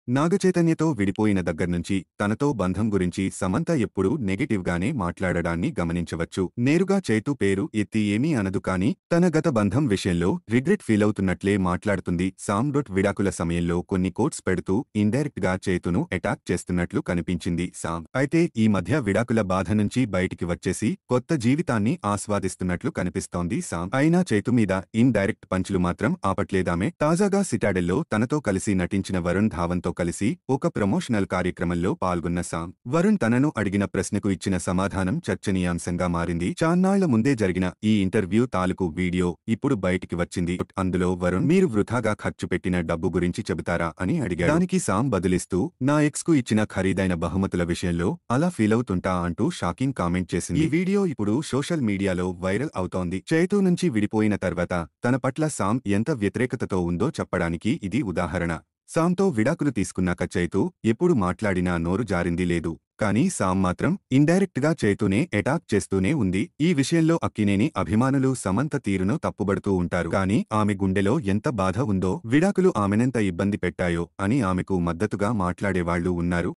నాగచైతన్యతో విడిపోయిన దగ్గర్నుంచి తనతో బంధం గురించి సమంత ఎప్పుడూ నెగెటివ్గానే మాట్లాడడాన్ని గమనించవచ్చు. నేరుగా చైతు పేరు ఎత్తి ఏమీ అనదు కానీ తన గత బంధం విషయంలో రిగ్రెట్ ఫీలవుతున్నట్లే మాట్లాడుతుంది. సామ్ విడాకుల సమయంలో కొన్ని కోట్స్ పెడుతూ ఇండైరెక్ట్ గా చైతును అటాక్ చేస్తున్నట్లు కనిపించింది సామ్. అయితే ఈ మధ్య విడాకుల బాధ నుంచి బయటికి వచ్చేసి కొత్త జీవితాన్ని ఆస్వాదిస్తున్నట్లు కనిపిస్తోంది సామ్. అయినా చైతు మీద ఇన్ డైరెక్ట్ పంచులు మాత్రం ఆపట్లేదామె. తాజాగా సిటాడెల్లో తనతో కలిసి నటించిన వరుణ్ ధావన్తో కలిసి ఒక ప్రమోషనల్ కార్యక్రమంలో పాల్గొన్న సామ్. వరుణ్ తనను అడిగిన ప్రశ్నకు ఇచ్చిన సమాధానం చర్చనీయాంశంగా మారింది. చాన్నాళ్ల ముందే జరిగిన ఈ ఇంటర్వ్యూ తాలూకు వీడియో ఇప్పుడు బయటికి వచ్చింది. అందులో వరుణ్ మీరు వృథాగా ఖర్చు పెట్టిన డబ్బు గురించి చెబుతారా అని అడిగాడు. దానికి సామ్ బదులిస్తూ నా ఎక్స్ కు ఇచ్చిన ఖరీదైన బహుమతుల విషయంలో అలా ఫీలవుతుంటా అంటూ షాకింగ్ కామెంట్ చేసింది. ఈ వీడియో ఇప్పుడు సోషల్ మీడియాలో వైరల్ అవుతోంది. చైతు నుంచి విడిపోయిన తర్వాత తన పట్ల సామ్ ఎంత వ్యతిరేకతతో ఉందో చెప్పడానికి ఇది ఉదాహరణ. సామ్తో విడాకులు తీసుకున్నాక చైతు ఎప్పుడు మాట్లాడినా నోరు జారింది లేదు. కానీ సామ్ మాత్రం ఇండైరెక్ట్ గా చైతునే అటాక్ చేస్తూనే ఉంది. ఈ విషయంలో అక్కినేని అభిమానులు సమంత తీరును తప్పుబడుతూ ఉంటారు. కానీ ఆమె గుండెలో ఎంత బాధ ఉందో, విడాకులు ఆమెనెంత ఇబ్బంది పెట్టాయో అని ఆమెకు మద్దతుగా మాట్లాడేవాళ్లు ఉన్నారు.